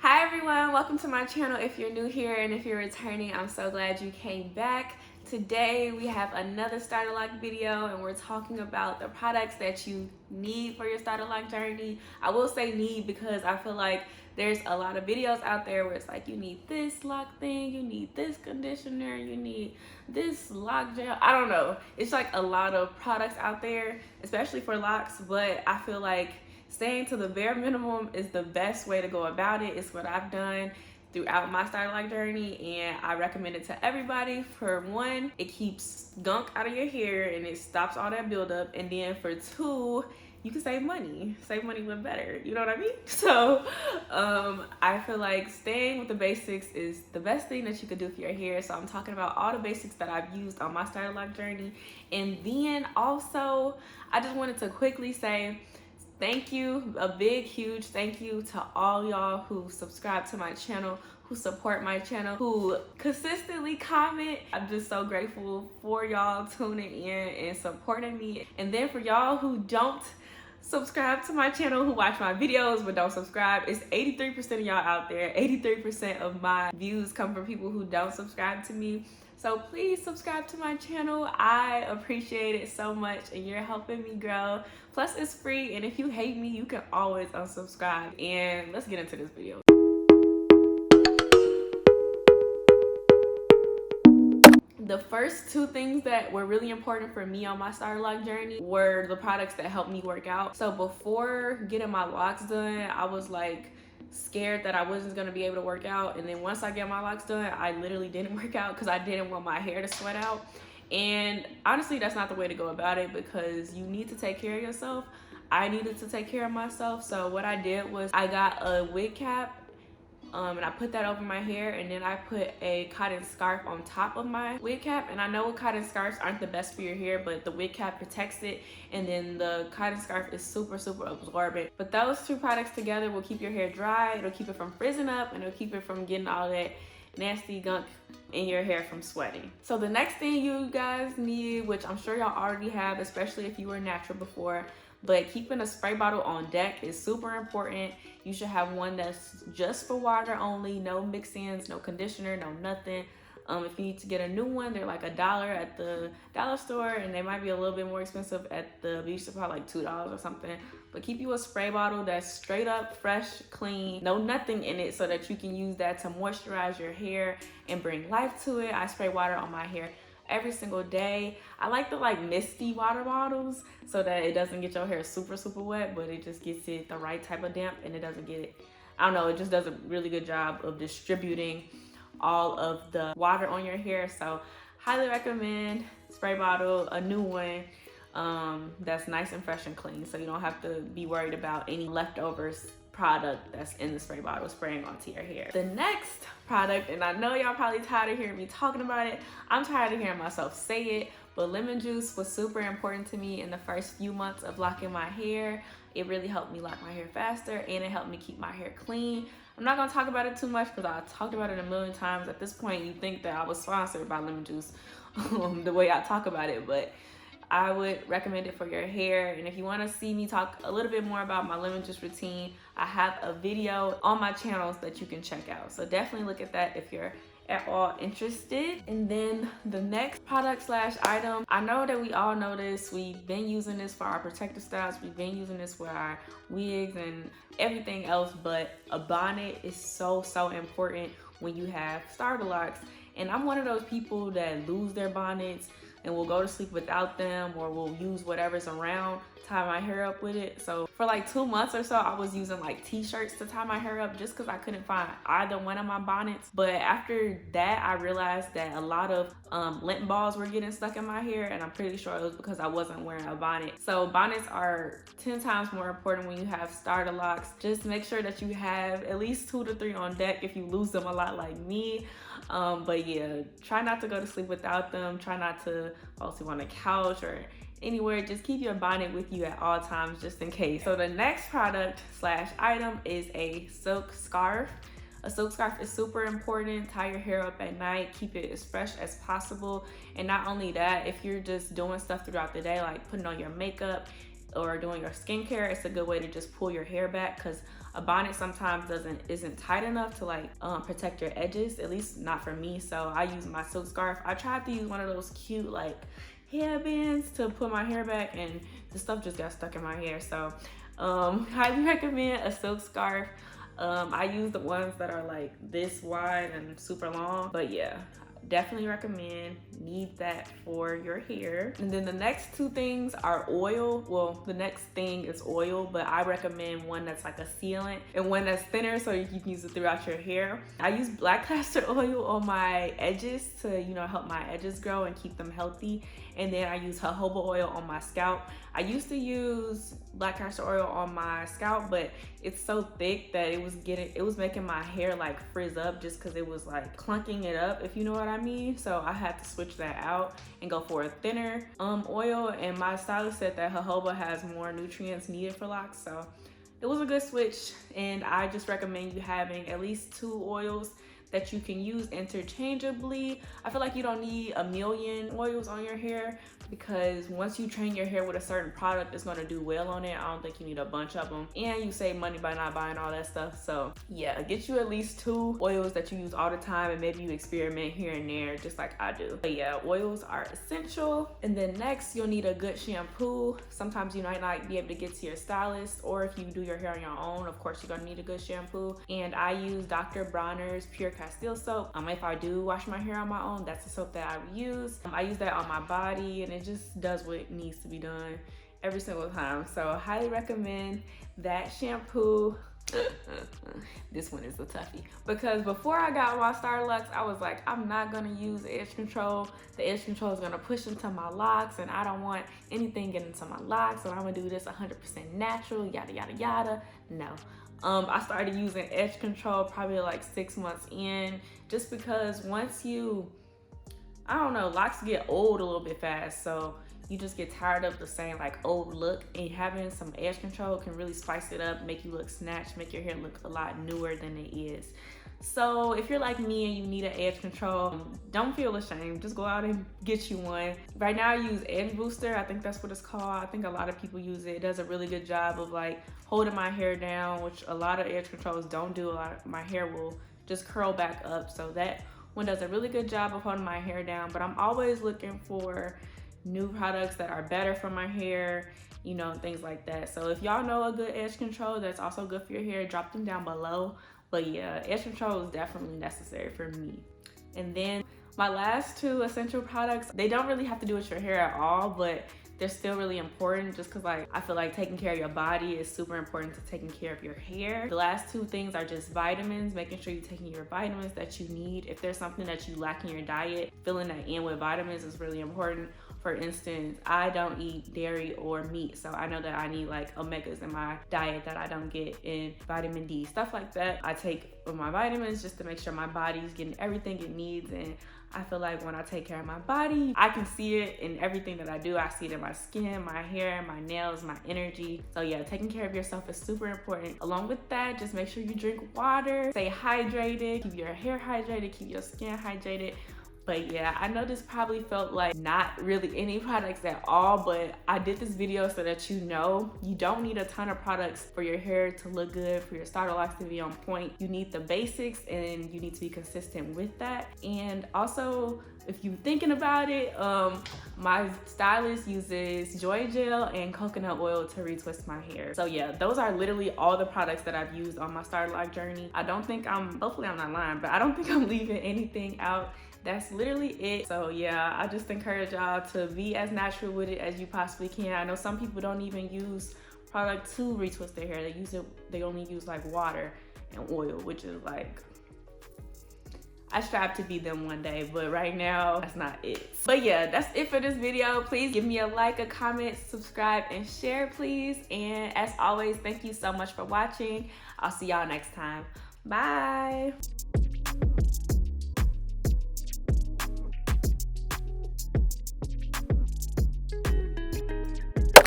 Hi everyone, welcome to my channel. If you're new here and if you're returning, I'm so glad you came back. Today we have another starter lock video and we're talking about the products that you need for your starter lock journey. I will say need because I feel like there's a lot of videos out there where it's like you need this lock thing, you need this conditioner, you need this lock gel. I don't know. It's like a lot of products out there, especially for locks, but I feel like staying to the bare minimum is the best way to go about it. It's what I've done throughout my starter lock journey, and I recommend it to everybody. For one, it keeps gunk out of your hair and it stops all that buildup, and then for two, you can save money live better, you know what I mean? So I feel like staying with the basics is the best thing that you could do for your hair. So I'm talking about all the basics that I've used on my starter lock journey. And then also I just wanted to quickly say thank you, a big, huge thank you to all y'all who subscribe to my channel, who support my channel, who consistently comment. I'm just so grateful for y'all tuning in and supporting me. And then for y'all who don't subscribe to my channel, who watch my videos but don't subscribe, it's 83% of y'all out there. 83% of my views come from people who don't subscribe to me. So please subscribe to my channel. I appreciate it so much and you're helping me grow. Plus it's free, and if you hate me, you can always unsubscribe. And let's get into this video. The first two things that were really important for me on my starter lock journey were the products that helped me work out. So before getting my locks done, I was like scared that I wasn't gonna be able to work out, and then once I get my locks done, I literally didn't work out because I didn't want my hair to sweat out. And honestly, that's not the way to go about it, because you need to take care of yourself. I needed to take care of myself, so what I did was I got a wig cap and I put that over my hair, and then I put a cotton scarf on top of my wig cap. And I know cotton scarves aren't the best for your hair, but the wig cap protects it, and then the cotton scarf is super absorbent. But those two products together will keep your hair dry, it'll keep it from frizzing up, and it'll keep it from getting all that nasty gunk in your hair from sweating. So the next thing you guys need, which I'm sure y'all already have, especially if you were natural before, but keeping a spray bottle on deck is super important. You should have one that's just for water only, no mix-ins, no conditioner, no nothing. If you need to get a new one, they're like $1 at the dollar store, and they might be a little bit more expensive at the beauty supply, like $2 or something. But keep you a spray bottle that's straight up fresh, clean, no nothing in it, so that you can use that to moisturize your hair and bring life to it. I spray water on my hair every single day. I like the misty water bottles so that it doesn't get your hair super wet, but it just gets it the right type of damp, and it doesn't get it, I don't know, it just does a really good job of distributing all of the water on your hair. So highly recommend spray bottle, a new one that's nice and fresh and clean, so you don't have to be worried about any leftovers product that's in the spray bottle spraying onto your hair. The next product, and I know y'all probably tired of hearing me talking about it, I'm tired of hearing myself say it, but lemon juice was super important to me in the first few months of locking my hair. It really helped me lock my hair faster, and it helped me keep my hair clean. I'm not gonna talk about it too much because I talked about it a million times. At this point, you think that I was sponsored by lemon juice the way I talk about it, but I would recommend it for your hair. And if you want to see me talk a little bit more about my lemon juice routine, I have a video on my channels that you can check out. So definitely look at that if you're at all interested. And then the next product slash item, I know that we all know this. We've been using this for our protective styles. We've been using this for our wigs and everything else, but a bonnet is so important when you have starter locks. And I'm one of those people that lose their bonnets and will go to sleep without them, or will use whatever's around, tie my hair up with it. So for like 2 months or so, I was using like t-shirts to tie my hair up just because I couldn't find either one of my bonnets. But after that, I realized that a lot of lint balls were getting stuck in my hair, and I'm pretty sure it was because I wasn't wearing a bonnet. So bonnets are 10 times more important when you have starter locks. Just make sure that you have at least 2 to 3 on deck if you lose them a lot like me. But yeah, try not to go to sleep without them. Try not to fall asleep on the couch or anywhere. Just keep your bonnet with you at all times just in case. So the next product slash item is a silk scarf. A silk scarf is super important. Tie your hair up at night, keep it as fresh as possible. And not only that, if you're just doing stuff throughout the day, like putting on your makeup or doing your skincare, it's a good way to just pull your hair back, because A bonnet sometimes isn't tight enough to like protect your edges, at least not for me. So I use my silk scarf. I tried to use one of those cute like hairbands to put my hair back, and the stuff just got stuck in my hair. So highly recommend a silk scarf. I use the ones that are like this wide and super long, but yeah, definitely recommend. Need that for your hair. And then the next two things are oil. Well, the next thing is oil, but I recommend one that's like a sealant and one that's thinner so you can use it throughout your hair. I use black castor oil on my edges to, you know, help my edges grow and keep them healthy. And then I use jojoba oil on my scalp. I used to use black castor oil on my scalp, but it's so thick that it was making my hair like frizz up just because it was like clunking it up, if you know what I mean. So I had to switch that out and go for a thinner oil, and my stylist said that jojoba has more nutrients needed for locks, so it was a good switch. And I just recommend you having at least 2 oils that you can use interchangeably. I feel like you don't need a million oils on your hair, because once you train your hair with a certain product, it's going to do well on it. I don't think you need a bunch of them, and you save money by not buying all that stuff. So yeah, get you at least 2 oils that you use all the time, and maybe you experiment here and there just like I do. But yeah, oils are essential. And then next, you'll need a good shampoo. Sometimes you might not be able to get to your stylist, or if you do your hair on your own, of course you're gonna need a good shampoo. And I use Dr. Bronner's Pure Castile soap. If I do wash my hair on my own, that's the soap that I would use. I use that on my body, and it just does what needs to be done every single time. So I highly recommend that shampoo. This one is a toughie, because before I got my Star Locs, I was like, I'm not gonna use edge control. The edge control is gonna push into my locks, and I don't want anything getting into my locks, and I'm gonna do this 100% natural, yada yada yada. No. I started using edge control probably like 6 months in, just because once you, I don't know, locks get old a little bit fast, so you just get tired of the same like old look, and having some edge control can really spice it up, make you look snatched, make your hair look a lot newer than it is. So if you're like me and you need an edge control, don't feel ashamed. Just go out and get you one. Right now I use Edge Booster. I think that's what it's called. I think a lot of people use it. It does a really good job of like holding my hair down, which a lot of edge controls don't do. My hair will just curl back up. So that one does a really good job of holding my hair down. But I'm always looking for new products that are better for my hair, you know, things like that. So if y'all know a good edge control that's also good for your hair, drop them down below. But yeah, edge control is definitely necessary for me. And then my last 2 essential products, they don't really have to do with your hair at all, but they're still really important, just because like I feel like taking care of your body is super important to taking care of your hair. The last 2 things are just vitamins, making sure you're taking your vitamins that you need. If there's something that you lack in your diet, filling that in with vitamins is really important. For instance, I don't eat dairy or meat, so I know that I need like omegas in my diet that I don't get, in vitamin D, stuff like that. I take my vitamins just to make sure my body's getting everything it needs, and I feel like when I take care of my body, I can see it in everything that I do. I see it in my skin, my hair, my nails, my energy. So yeah, taking care of yourself is super important. Along with that, just make sure you drink water, stay hydrated, keep your hair hydrated, keep your skin hydrated. But yeah, I know this probably felt like not really any products at all, but I did this video so that you know you don't need a ton of products for your hair to look good, for your starter locks to be on point. You need the basics, and you need to be consistent with that. And also, if you're thinking about it, my stylist uses Joy Gel and coconut oil to retwist my hair. So yeah, those are literally all the products that I've used on my starter lock journey. Hopefully I'm not lying, but I don't think I'm leaving anything out. That's literally it. So yeah, I just encourage y'all to be as natural with it as you possibly can. I know some people don't even use product to retwist their hair. They only use like water and oil, which is like, I strive to be them one day, but right now that's not it. But yeah, that's it for this video. Please give me a like, a comment, subscribe, and share, please. And as always, thank you so much for watching. I'll see y'all next time. Bye.